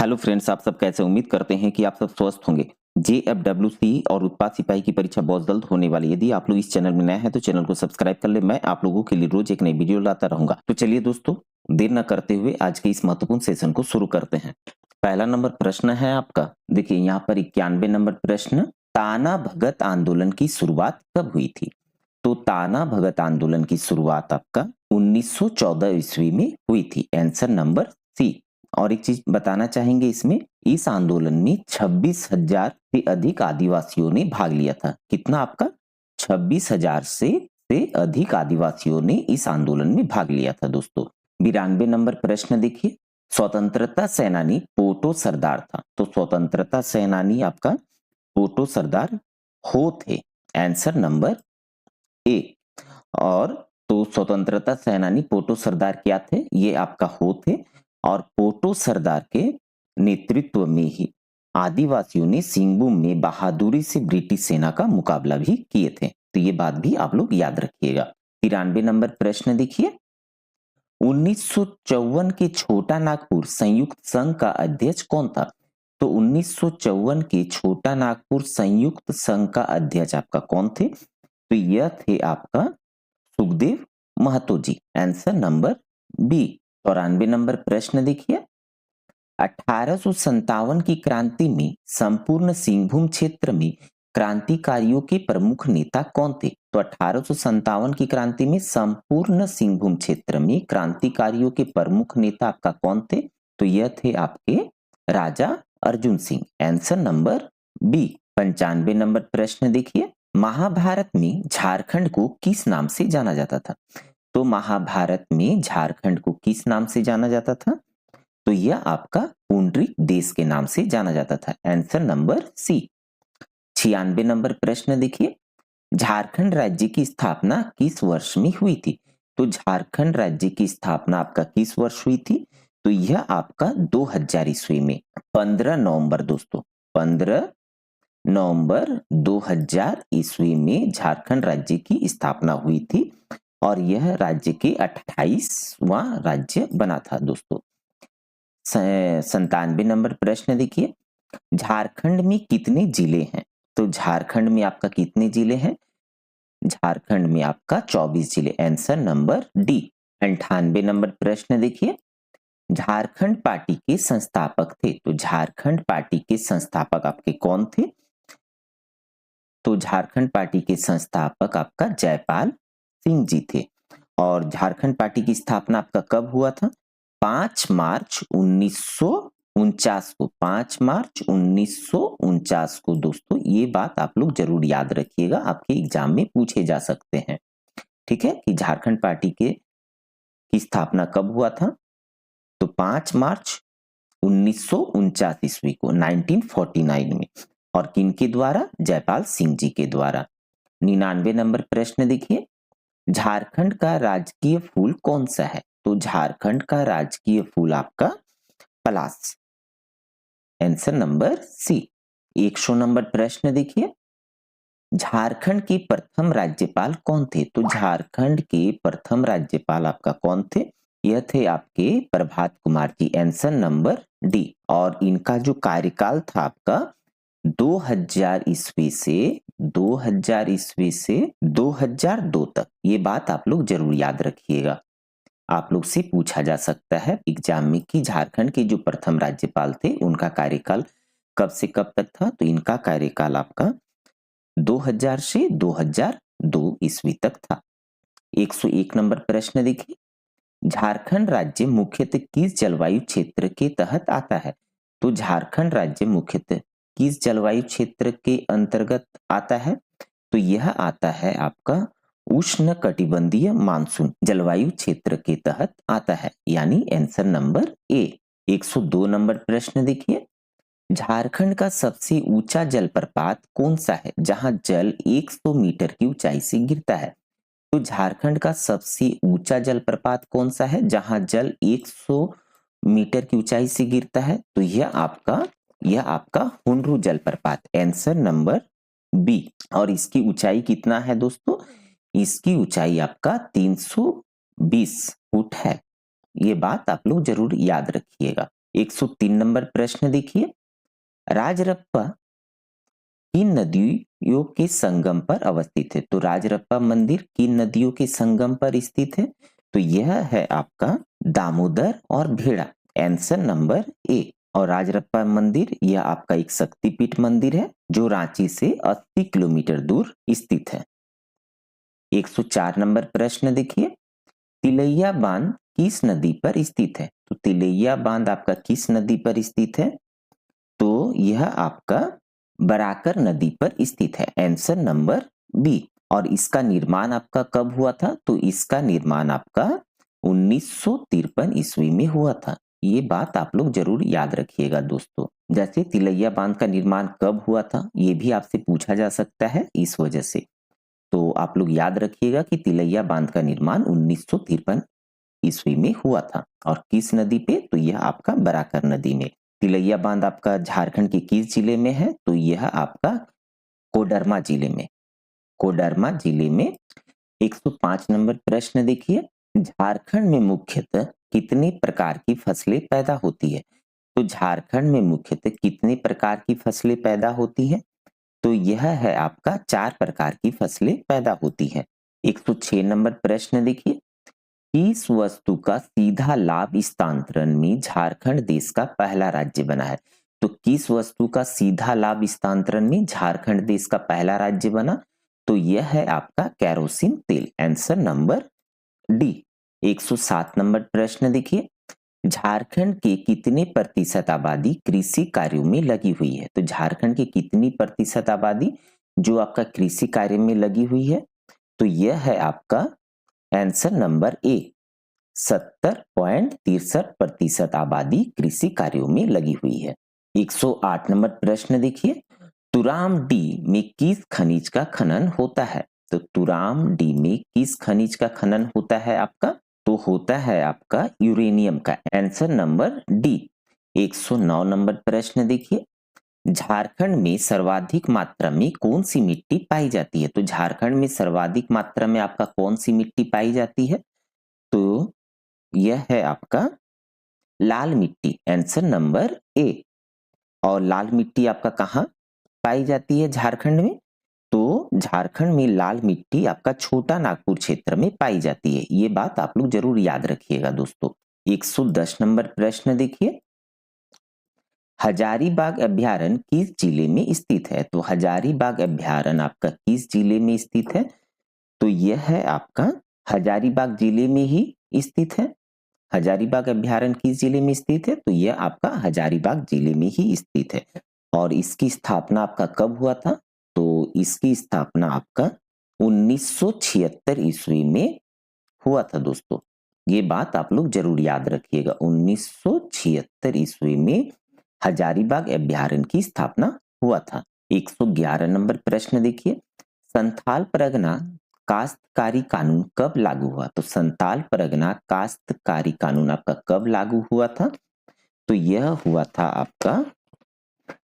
Hello friends, आप सब कैसे? उम्मीद करते हैं कि आप सब स्वस्थ होंगे। जेएफडब्ल्यूसी और उत्पाद सिपाही की परीक्षा बहुत जल्द होने वाली है। यदि आप लोग इस चैनल में नए हैं तो चैनल को सब्सक्राइब कर ले। मैं आप लोगों के लिए रोज एक नई वीडियो लाता रहूंगा। तो चलिए दोस्तों, देर न करते हुए आज के इस महत्वपूर्ण सेशन को शुरू करते हैं। पहला नंबर प्रश्न है आपका, देखिए यहाँ पर 91 नंबर प्रश्न, ताना भगत आंदोलन की शुरुआत कब हुई थी? तो ताना भगत आंदोलन की शुरुआत आपका 1914 ईस्वी में हुई थी। Answer number C. और एक चीज बताना चाहेंगे इसमें, इस आंदोलन में 26,000 से अधिक आदिवासियों ने भाग लिया था। कितना आपका? 26,000 से अधिक आदिवासियों ने इस आंदोलन में भाग लिया था दोस्तों। 92 नंबर प्रश्न देखिए, स्वतंत्रता सेनानी पोटो सरदार था। तो स्वतंत्रता सेनानी आपका पोटो सरदार हो थे। आंसर नंबर ए। और तो स्वतंत्रता सेनानी पोटो सरदार क्या थे? ये आपका हो थे। और पोटो सरदार के नेतृत्व में ही आदिवासियों ने सिंहभूम में बहादुरी से ब्रिटिश सेना का मुकाबला भी किए थे। तो ये बात भी आप लोग याद रखिएगा। 93 नंबर प्रश्न देखिए, 1954 के छोटा नागपुर संयुक्त संघ का अध्यक्ष कौन था? तो 1954 के छोटा नागपुर संयुक्त संघ का अध्यक्ष आपका कौन थे? तो यह थे आपका Sukhdev Mahato ji. Answer number B. 94 number प्रश्न देखिए, 1857 की क्रांति में संपूर्ण सिंहभूम क्षेत्र में क्रांतिकारियों के प्रमुख नेता कौन थे? तो 1857 की क्रांति में संपूर्ण सिंहभूम क्षेत्र में क्रांतिकारियों के प्रमुख नेता आपका कौन थे? तो यह थे आपके Raja Arjun Singh. Answer number B. 95 number प्रश्न देखिए, महाभारत में झारखंड को किस नाम से जाना जाता था? तो महाभारत में झारखंड को किस नाम से जाना जाता था? तो यह आपका पुंडरीक देश के नाम से जाना जाता था। आंसर नंबर सी। 96 नंबर प्रश्न देखिए, झारखंड राज्य की स्थापना किस वर्ष में हुई थी? तो झारखंड राज्य की स्थापना आपका किस वर्ष हुई थी? तो यह आपका 2000 ईस्वी में 15 नवंबर दोस्तों, 15 नवंबर 2000 ईस्वी में झारखंड राज्य की स्थापना हुई थी। और यह राज्य के 28वां राज्य बना था दोस्तों। 97 नंबर प्रश्न देखिए, झारखंड में कितने जिले हैं? तो झारखंड में आपका कितने जिले हैं? झारखंड में आपका 24 जिले। Answer number D. 98 नंबर प्रश्न देखिए, झारखंड पार्टी के संस्थापक थे। तो झारखंड पार्टी के संस्थापक आपके कौन थे? तो झारखंड पार्टी के संस्थापक आपका जयपाल सिंह जी थे। और झारखंड पार्टी की स्थापना आपका कब हुआ था? 5 मार्च 1949 को। 5 मार्च 1949 को दोस्तों। ये बात आप लोग जरूर याद रखिएगा, आपके एग्जाम में पूछे जा सकते हैं। ठीक है, कि झारखंड पार्टी की स्थापना कब हुआ था? तो 5 मार्च 1949 ईस्वी को, 1949 में। और किनके द्वारा? जयपाल सिंह जी के द्वारा। 99 नंबर प्रश्न देखिए, झारखंड का राजकीय फूल कौन सा है? तो झारखंड का राजकीय फूल आपका पलास। Answer number C. 100 नंबर प्रश्न देखिए, झारखंड के प्रथम राज्यपाल कौन थे? तो झारखंड के प्रथम राज्यपाल आपका कौन थे? यह थे आपके Prabhat Kumar ji. Answer number D. और इनका जो कार्यकाल था आपका 2000 ईस्वी से 2002 तक। ये बात आप लोग जरूर याद रखिएगा, आप लोग से पूछा जा सकता है एग्जाम में कि झारखंड के जो प्रथम राज्यपाल थे उनका कार्यकाल कब से कब तक था? तो इनका कार्यकाल आपका 2000 से 2002 ईस्वी तक था। 101 नंबर प्रश्न देखिए, झारखंड राज्य मुख्यतः किस जलवायु क्षेत्र के तहत आता है? तो झारखंड राज्य मुख्यतः किस जलवायु क्षेत्र के अंतर्गत आता है? तो यह आता है आपका उष्ण कटिबंधीय मानसून जलवायु क्षेत्र के तहत आता है, यानी आंसर नंबर ए। 102 नंबर प्रश्न देखिए, झारखंड का सबसे ऊंचा जलप्रपात कौन सा है जहां जल 100 मीटर की ऊंचाई से गिरता है? तो झारखंड का सबसे ऊंचा जलप्रपात कौन सा है जहां जल 100 मीटर की ऊंचाई से गिरता है? तो यह आपका हुंडरू जलप्रपात। Answer number B. और इसकी ऊंचाई कितना है दोस्तों? इसकी ऊंचाई आपका 320 फुट है। ये बात आप लोग जरूर याद रखिएगा। 103 नंबर प्रश्न देखिए, राजरप्पा किन नदियों के संगम पर अवस्थित है? तो राजरप्पा मंदिर किन नदियों के संगम पर स्थित है? तो यह है आपका दामोदर और भेड़ा, आंसर नंबर ए। और राजरप्पा मंदिर यह आपका एक शक्तिपीठ मंदिर है जो रांची से 80 किलोमीटर दूर स्थित है। 104 नंबर प्रश्न देखिए, तिलैया बांध किस नदी पर स्थित है? तो तिलैया बांध आपका किस नदी पर स्थित है? तो यह आपका बराकर नदी पर स्थित है, आंसर नंबर बी। और इसका निर्माण आपका कब हुआ था? तो इसका निर्माण आपका 1953 ईस्वी में हुआ था। ये बात आप लोग जरूर याद रखिएगा दोस्तों। जैसे तिलैया बांध का निर्माण कब हुआ था ये भी आपसे पूछा जा सकता है, इस वजह से तो आप लोग याद रखिएगा कि तिलैया बांध का निर्माण 1953 ईस्वी में हुआ था। और किस नदी पे? तो यह आपका बराकर नदी में। तिलैया बांध आपका झारखंड के किस जिले में है? तो यह आपका कोडरमा जिले में, कोडरमा जिले में। 105 नंबर प्रश्न देखिए, झारखंड में मुख्यतः कितने प्रकार की फसलें पैदा होती है? तो झारखंड में मुख्यतः कितने प्रकार की फसलें पैदा होती है? तो यह है आपका 4 प्रकार की फसलें पैदा होती है। 106 नंबर प्रश्न देखिए, किस वस्तु का सीधा लाभ स्थानांतरण में झारखंड देश का पहला राज्य बना है? तो किस वस्तु का सीधा लाभ स्थानांतरण में झारखंड देश का पहला राज्य बना? तो यह है आपका कैरोसिन तेल, आंसर नंबर डी। 107 नंबर प्रश्न देखिए, झारखंड के कितने प्रतिशत आबादी कृषि कार्यों में लगी हुई है? तो झारखंड की कितनी प्रतिशत आबादी जो आपका कृषि कार्य में लगी हुई है? तो यह है आपका आंसर नंबर ए, 70.63% आबादी कृषि कार्यों में लगी हुई है। 108 नंबर प्रश्न देखिए, तुराम डी में किस खनिज का खनन होता है? तो तुराम डी में किस खनिज का खनन होता है आपका? तो होता है आपका यूरेनियम का, आंसर नंबर डी। 109 नंबर प्रश्न देखिए, झारखंड में सर्वाधिक मात्रा में कौन सी मिट्टी पाई जाती है? तो झारखंड में सर्वाधिक मात्रा में आपका कौन सी मिट्टी पाई जाती है? तो यह है आपका लाल मिट्टी, आंसर नंबर ए। और लाल मिट्टी आपका कहाँ पाई जाती है झारखंड में? तो झारखंड में लाल मिट्टी आपका छोटा नागपुर क्षेत्र में पाई जाती है। ये बात आप लोग जरूर याद रखिएगा दोस्तों। 110 नंबर प्रश्न देखिए, हजारीबाग अभ्यारण्य किस जिले में स्थित है? तो हजारीबाग अभ्यारण्य आपका किस जिले में स्थित है? तो यह है आपका हजारीबाग जिले में ही स्थित है। हजारीबाग अभ्यारण्य किस जिले में स्थित है? तो यह आपका हजारीबाग जिले में ही स्थित है। और इसकी स्थापना आपका कब हुआ था? तो इसकी स्थापना आपका 1976 ईस्वी में हुआ था दोस्तों। ये बात आप लोग जरूर याद रखिएगा, 1976 ईस्वी में हजारीबाग अभ्यारण्य की स्थापना हुआ था। 111 नंबर प्रश्न देखिए, संथाल परगना काश्तकारी कानून कब लागू हुआ? तो संथाल परगना काश्तकारी कानून आपका कब लागू हुआ था? तो यह हुआ था आपका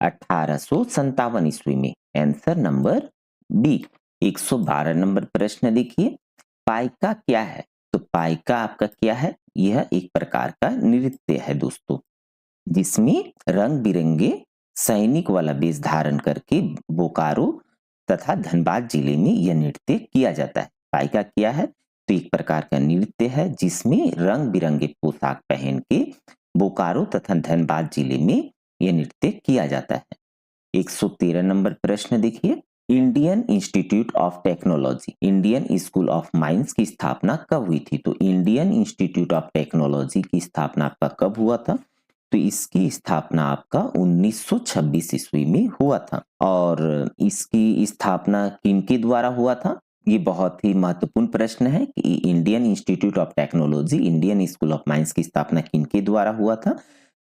1857 ईस्वी में, आंसर नंबर बी। 112 नंबर प्रश्न देखिए, पाइका क्या है? तो पाइका आपका क्या है? यह एक प्रकार का नृत्य है दोस्तों, जिसमें रंग बिरंगे सैनिक वाला वेश धारण करके बोकारो तथा धनबाद जिले में यह नृत्य किया जाता है। पाइका क्या है? तो एक प्रकार का नृत्य है जिसमें रंग बिरंगे पोशाक पहन के बोकारो तथा धनबाद जिले में यह नृत्य किया जाता है। 113 नंबर प्रश्न देखिए, Indian institute of technology, Indian school of mines की स्थापना कब हुई थी? तो इंडियन इंस्टीट्यूट ऑफ टेक्नोलॉजी की स्थापना आपका कब हुआ था? तो इसकी स्थापना आपका 1926 ईस्वी में हुआ था। और इसकी स्थापना किनके द्वारा हुआ था? ये बहुत ही महत्वपूर्ण प्रश्न है कि Indian institute of technology, Indian school of mines की स्थापना किनके द्वारा हुआ था?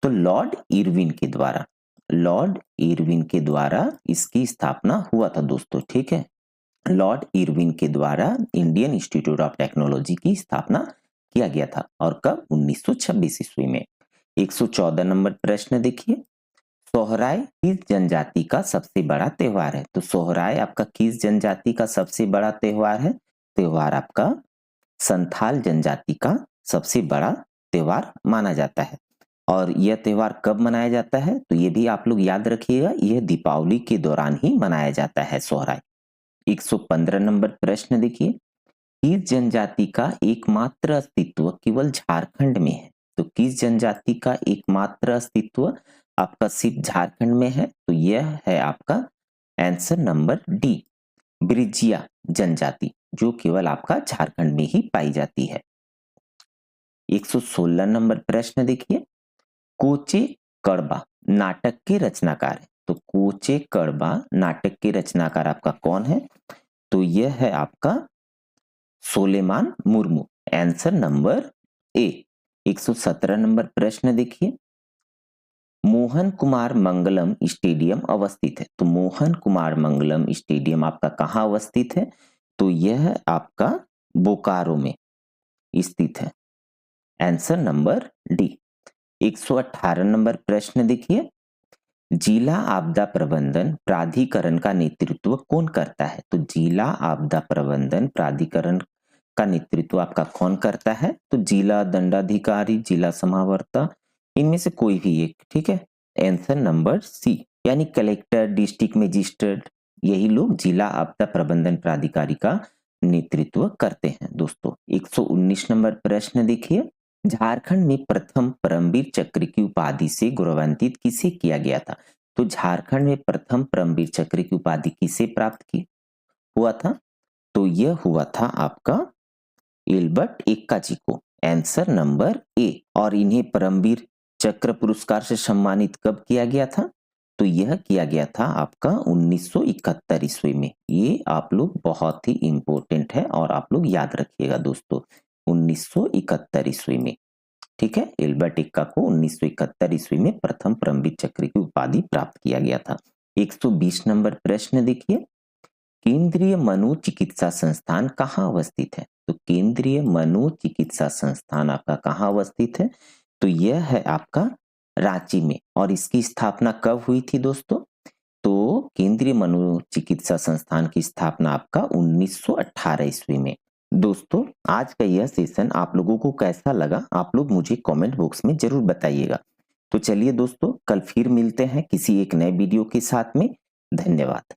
तो लॉर्ड इरविन के द्वारा, लॉर्ड इरविन के द्वारा इसकी स्थापना हुआ था दोस्तों, ठीक है। लॉर्ड इरविन के द्वारा इंडियन इंस्टीट्यूट ऑफ टेक्नोलॉजी की स्थापना किया गया था। और कब? 1926 ईस्वी में। 114 नंबर प्रश्न देखिए, सोहराय किस जनजाति का सबसे बड़ा त्योहार है? तो सोहराय आपका किस जनजाति का सबसे बड़ा त्योहार है? त्योहार आपका संथाल जनजाति का सबसे बड़ा त्योहार माना जाता है। और यह त्योहार कब मनाया जाता है? तो ये भी आप लोग याद रखिएगा, यह दीपावली के दौरान ही मनाया जाता है सोहराय। 115 नंबर प्रश्न देखिए, किस जनजाति का एकमात्र अस्तित्व केवल झारखंड में है? तो किस जनजाति का एकमात्र अस्तित्व आपका सिर्फ झारखंड में है? तो यह है आपका आंसर नंबर डी, ब्रिजिया जनजाति, जो केवल आपका झारखंड में ही पाई जाती है। 116 नंबर प्रश्न देखिए, कोचे कड़बा नाटक के रचनाकार है। तो कोचे कड़बा नाटक के रचनाकार आपका कौन है? तो यह है आपका Soleman Murmu, answer number A. 117 number प्रश्न देखिए, मोहन कुमार मंगलम स्टेडियम अवस्थित है। तो मोहन कुमार मंगलम स्टेडियम आपका कहाँ अवस्थित है? तो यह आपका बोकारो में स्थित है, आंसर नंबर डी। 118 नंबर प्रश्न देखिए, जिला आपदा प्रबंधन प्राधिकरण का नेतृत्व कौन करता है? तो जिला आपदा प्रबंधन प्राधिकरण का नेतृत्व आपका कौन करता है? तो जिला दंडाधिकारी, जिला समाहर्ता, इनमें से कोई भी एक, ठीक है। आंसर नंबर सी, यानी कलेक्टर, डिस्ट्रिक्ट मजिस्ट्रेट, यही लोग जिला आपदा प्रबंधन प्राधिकारी का नेतृत्व करते हैं दोस्तों। 119 नंबर प्रश्न देखिए, झारखंड में प्रथम परमवीर चक्र की उपाधि से गौरवान्वित किसे किया गया था? तो झारखंड में प्रथम परमवीर चक्र की उपाधि किसे प्राप्त की हुआ था? तो यह हुआ था आपका एल्बर्ट एक्का जी को, आंसर नंबर ए। और इन्हें परमवीर चक्र पुरस्कार से सम्मानित कब किया गया था? तो यह किया गया था आपका 1971 ईस्वी में। ये आप लोग बहुत ही इंपॉर्टेंट है और आप लोग याद रखिएगा दोस्तों, 1971 ईस्वी में, ठीक है। एल्बर्ट एक्का को 1971 ईस्वी में प्रथम परमवीर चक्र की उपाधि प्राप्त किया गया था। 120 नंबर प्रश्न देखिए, केंद्रीय मनोचिकित्सा संस्थान कहाँ अवस्थित है? तो केंद्रीय मनोचिकित्सा संस्थान आपका कहाँ अवस्थित है? तो यह है आपका रांची में। और इसकी स्थापना कब हुई थी दोस्तों? तो केंद्रीय मनोचिकित्सा संस्थान की स्थापना आपका 1918 ईस्वी में। दोस्तों, आज का यह सेशन आप लोगों को कैसा लगा, आप लोग मुझे कमेंट बॉक्स में जरूर बताइएगा। तो चलिए दोस्तों, कल फिर मिलते हैं किसी एक नए वीडियो के साथ में। धन्यवाद।